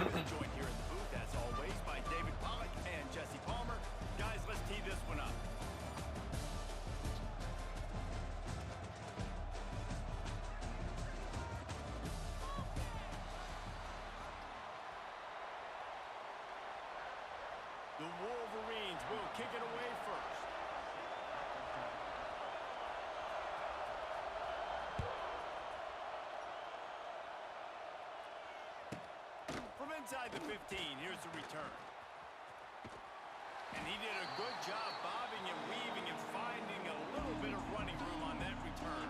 Joined here in the booth, as always, by David Pollack and Jesse Palmer. Guys, let's tee this one up. The Wolverines will kick it away first. From inside the 15, here's the return. And he did a good job bobbing and weaving and finding a little bit of running room on that return.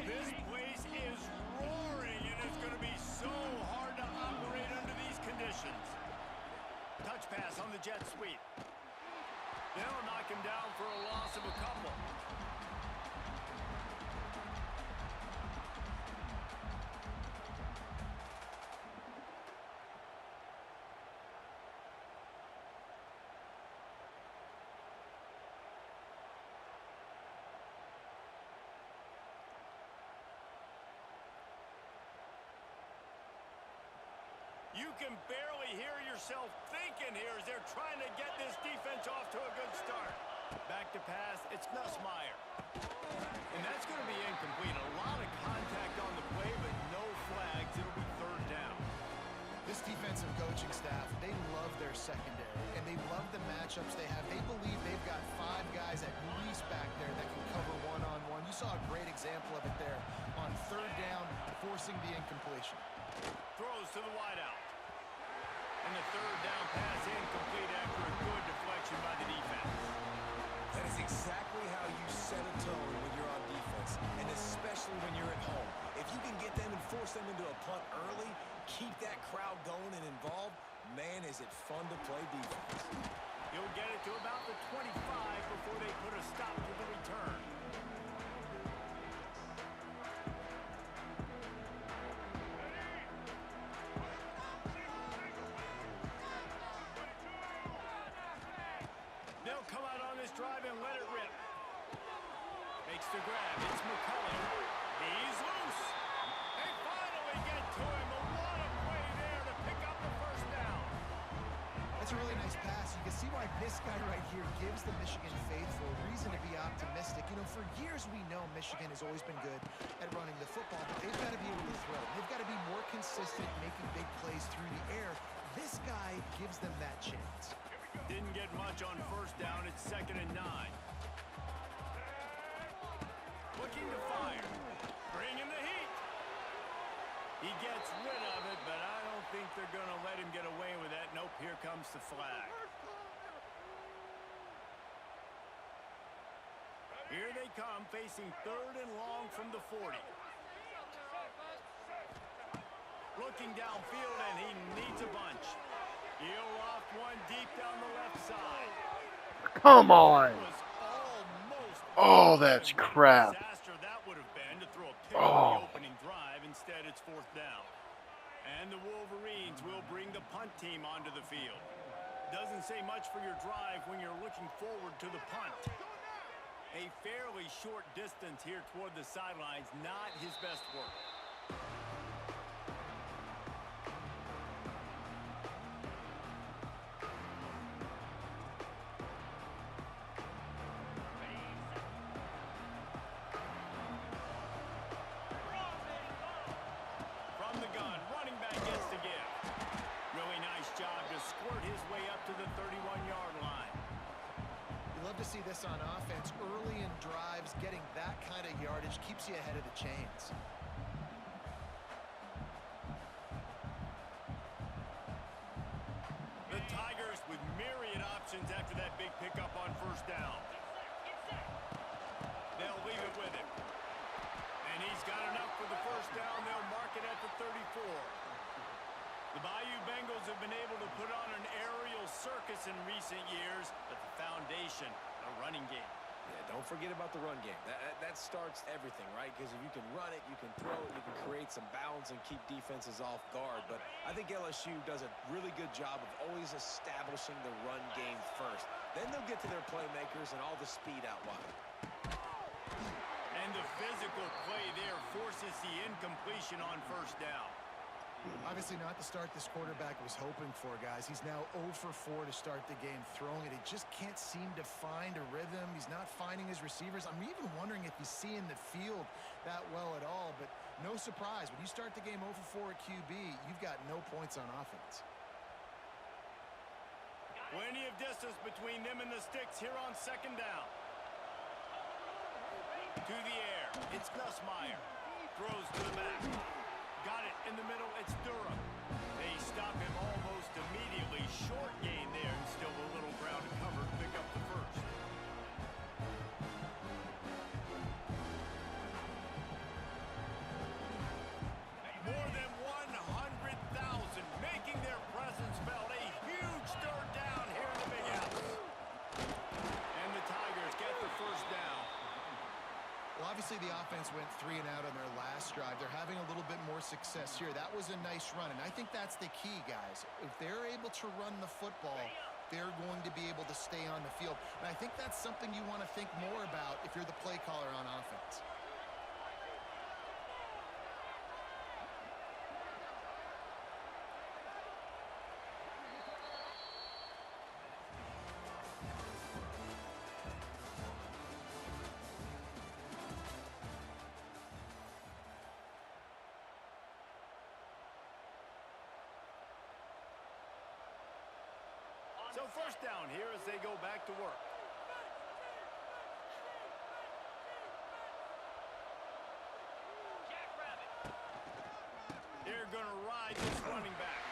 This place is roaring, and it's going to be so hard to operate under these conditions. Touch pass on the jet sweep. They'll knock him down for a loss of a couple. You can barely hear yourself thinking here as they're trying to get this defense off to a good start. Back to pass, it's Nussmeier. And that's going to be incomplete. A lot of contact on the play, but no flags. It'll be third down. This defensive coaching staff, they love their secondary, and they love the matchups they have. They believe they've got 5 guys at least back there that can cover one-on-one. You saw a great example of it there on third down, forcing the incompletion. Throws to the wideout. And the third down pass incomplete after a good deflection by the defense. That is exactly how you set a tone when you're on defense, and especially when you're at home. If you can get them and force them into a punt early, keep that crowd going and involved, man, is it fun to play defense. He'll get it to about the 25 before they put a stop to the return. They'll come out on this drive and let it rip. Makes the grab. It's McCullum. He's loose. They finally get to him. But what a play there to pick up the first down. That's a really nice pass. You can see why this guy right here gives the Michigan faithful a reason to be optimistic. You know, for years we know Michigan has always been good at running the football, but they've got to be able to throw. They've got to be more consistent, making big plays through the air. This guy gives them that chance. Didn't get much on first down. It's 2nd and 9. Looking to fire. Bringing the heat. He gets rid of it, but I don't think they're going to let him get away with that. Nope, here comes the flag. Here they come, facing 3rd and long from the 40. Looking downfield, and he needs a bunch. He'll loft one deep down the left side. Come on. Oh, that's crap. Disaster that would have been to throw a pick on the opening drive. Instead, it's 4th down. And the Wolverines will bring the punt team onto the field. Doesn't say much for your drive when you're looking forward to the punt. A fairly short distance here toward the sidelines, not his best work. From the gun, running back gets to give. Really nice job to squirt his way up to the 31-yard line. You love to see this on offense. Early in drives, getting that kind of yardage keeps you ahead of the chains. The Tigers with myriad options after that big pickup on first down. They'll leave it with him. And he's got enough for the first down. They'll mark it at the 34. The Bayou Bengals have been able to put on an aerial circus in recent years, but the foundation running game. Yeah, don't forget about the run game. That starts everything, right? Because if you can run it, you can throw it, you can create some balance and keep defenses off guard. But I think LSU does a really good job of always establishing the run game first. Then they'll get to their playmakers and all the speed out wide. And the physical play there forces the incompletion on first down. Obviously not the start this quarterback was hoping for, guys. He's now 0 for 4 to start the game throwing it. He just can't seem to find a rhythm. He's not finding his receivers. I'm even wondering if he's seeing the field that well at all, but no surprise. When you start the game 0 for 4 at QB, you've got no points on offense. Plenty of distance between them and the sticks here on second down. To the air. It's Nussmeier. Throws to the back. Got it in the middle. It's Durham. They stop him almost immediately. Short gain there and still a little ground to cover to pick up the first. More than 100,000 making their presence felt. A huge third down here in the big house. And the Tigers get the first down. Well, obviously the offense went 3 and out on their last drive. They're having a little bit more success here. That was a nice run, and I think that's the key, guys. If they're able to run the football, they're going to be able to stay on the field. And I think that's something you want to think more about if you're the play caller on offense. So first down here as they go back to work. They're going to ride this running back.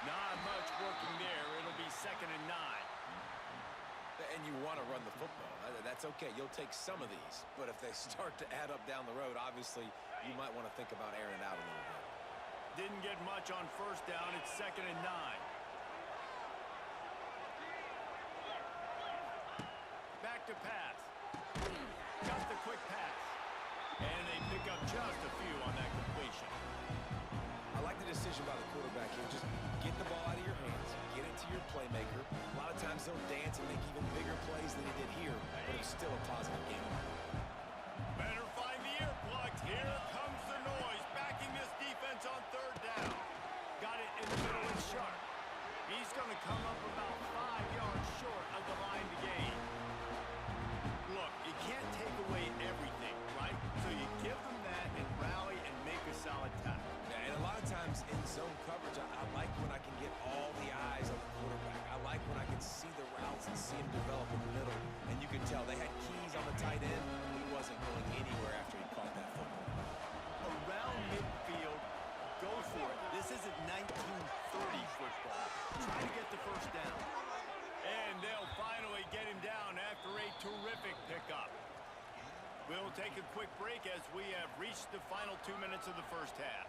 Not much working there. It'll be 2nd and 9. And you want to run the football. That's okay. You'll take some of these. But if they start to add up down the road, obviously you might want to think about airing it out a little bit. Didn't get much on first down. It's 2nd and 9. Back to pass. Got the quick pass. And they pick up just a few on that completion. I like the decision by the quarterback here. Just get the ball out of your hands. Get it to your playmaker. A lot of times they'll dance and make even bigger plays than he did here, but it's still a positive game. Better find the earplugs. Here comes the noise. Backing this defense on third down. Got it in the middle and Sharp. He's going to come up about 5 yards short of the line to gain. Look, you can't take away everything, right? So you give them that and rally and make a solid tackle. Yeah, and a lot of times in zone coverage, I like when I can get all the eyes on the quarterback. I like when I can see the routes and see him develop in the middle. And you can tell they had keys on the tight end. He wasn't going anywhere after he caught that football. Around midfield, go for it. This isn't 1930 football. Try to get the first down. And they'll finally get him down after a terrific pickup. We'll take a quick break as we have reached the final 2 minutes of the first half.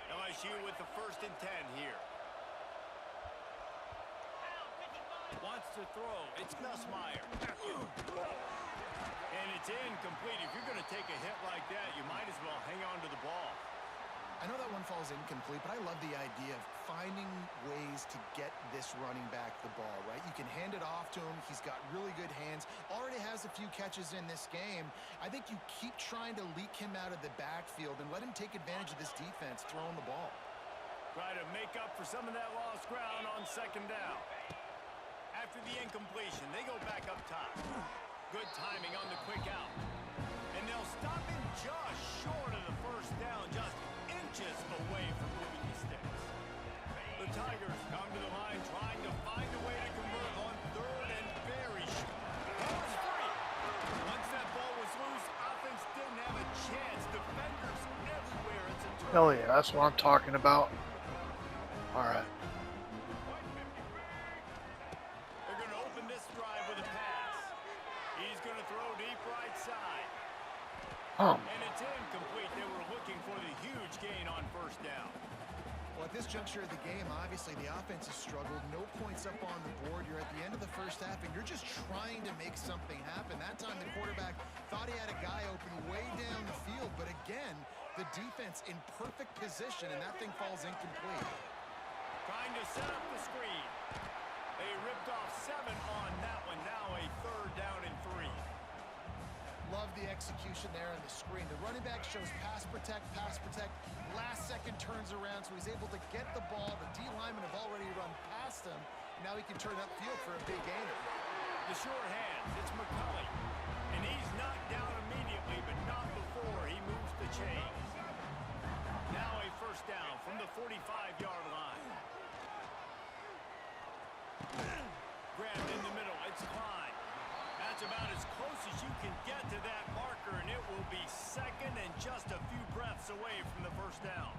LSU with the 1st and 10 here. Wants to throw. It's Nussmeier. And it's incomplete. If you're going to take a hit like that, you might as well hang on to the ball. I know that one falls incomplete, but I love the idea of finding ways to get this running back the ball, right? You can hand it off to him. He's got really good hands. Already has a few catches in this game. I think you keep trying to leak him out of the backfield and let him take advantage of this defense throwing the ball. Try to make up for some of that lost ground on 2nd down. After the incompletion, they go back up top. Good timing on the quick out. And they'll stop him just short of the first down, just inches away from moving the sticks. The Tigers come to the line trying to find a way to convert on 3rd and very short. Ball is free. Once that ball was loose, offense didn't have a chance. Defenders everywhere. It's a turn. Hell yeah, that's what I'm talking about. All right. They're going to open this drive with a pass. He's going to throw deep right side. And it's incomplete. They were looking for the huge gain on first down. Well, at this juncture of the game, obviously the offense has struggled. No points up on the board. You're at the end of the first half, and you're just trying to make something happen. That time the quarterback thought he had a guy open way down the field, but again, the defense in perfect position, and that thing falls incomplete. Trying to set up the screen. They ripped off 7 on that one. Now a 3rd down and 3. Love the execution there on the screen. The running back shows pass protect. Last second turns around, so he's able to get the ball. The D linemen have already run past him. Now he can turn upfield for a big gainer. The short hands, it's McCulley. And he's knocked down immediately, but not before he moves the chains. Now a 1st down from the 45-yard line. Grabbed in the middle, it's Klein. That's about as close as you can get to that marker, and it will be 2nd and just a few breaths away from the 1st down.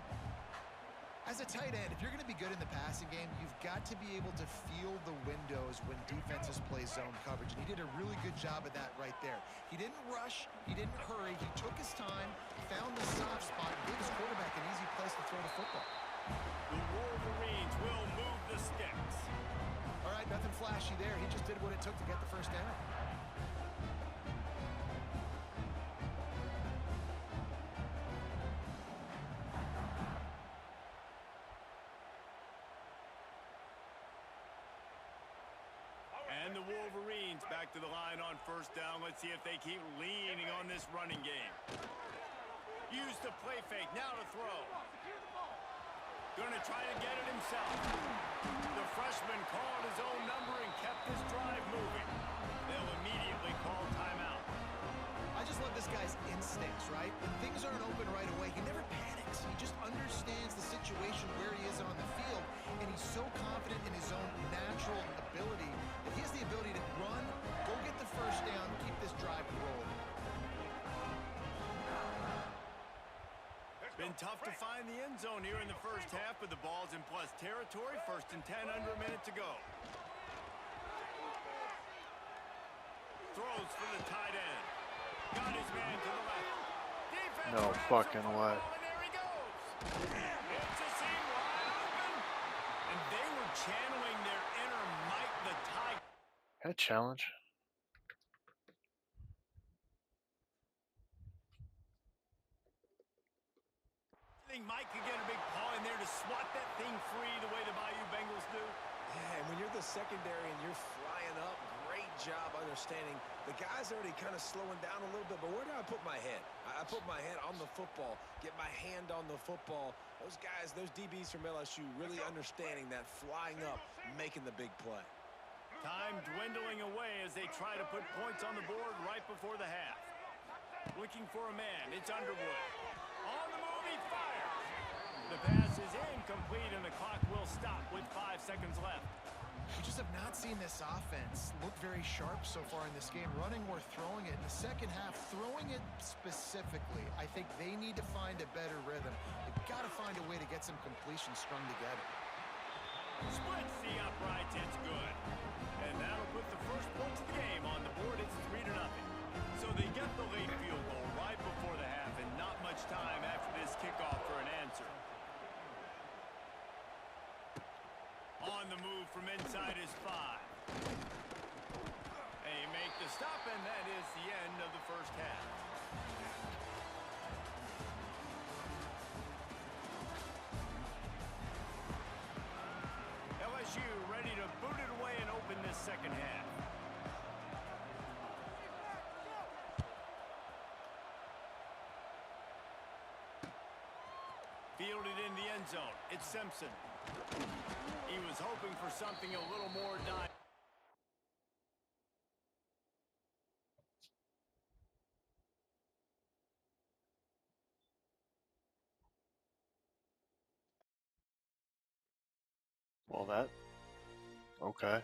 As a tight end, if you're going to be good in the passing game, you've got to be able to feel the windows when defenses play zone coverage, and he did a really good job of that right there. He didn't rush, he didn't hurry, he took his time, found the soft spot, and gave his quarterback an easy place to throw the football. The Wolverines will move the sticks. All right, nothing flashy there. He just did what it took to get the 1st down. And the Wolverines back to the line on 1st down. Let's see if they keep leaning on this running game. Use the play fake, now to throw. Gonna try to get it himself. The freshman called his own number and kept this drive moving. They'll immediately call timeout. I just love this guy's instincts, right? When things aren't open right away, he never panics. He just understands the situation where he is on the field, and he's so confident in his own natural ability that he has the ability to run, go get the 1st down, keep this drive rolling. Been tough to find the end zone here in the 1st half, but the ball's in plus territory. 1st and 10, under a minute to go. Throws for the tight end. Got his man to the left. Defense No fucking way. And there he goes. It's a seam wide open. And they were channeling their inner Mike the Tiger. Head challenge. I think Mike could get a big paw in there to swat that thing free the way the Bayou Bengals do. Yeah, and when you're the secondary and you're flying up, great job understanding. The guy's already kind of slowing down a little bit, but where do I put my head? I put my head on the football, get my hand on the football. Those guys, those DBs from LSU really understanding that flying up, making the big play. Time dwindling away as they try to put points on the board right before the half. Looking for a man, it's Underwood. On the move, he fires. The pass is incomplete, and the clock will stop with 5 seconds left. We just have not seen this offense look very sharp so far in this game, running or throwing it. In the 2nd half, throwing it specifically, I think they need to find a better rhythm. They've got to find a way to get some completions strung together. Splits the uprights, it's good. And that'll put the 1st points of the game on the board. It's 3-0. So they get the late field goal right before the half, and not much time after this kickoff for an answer. On the move from inside his 5. They make the stop, and that is the end of the 1st half. LSU ready to boot it away and open this 2nd half. Fielded in the end zone. It's Simpson. He was hoping for something a little more dynamic. Well, that. Okay.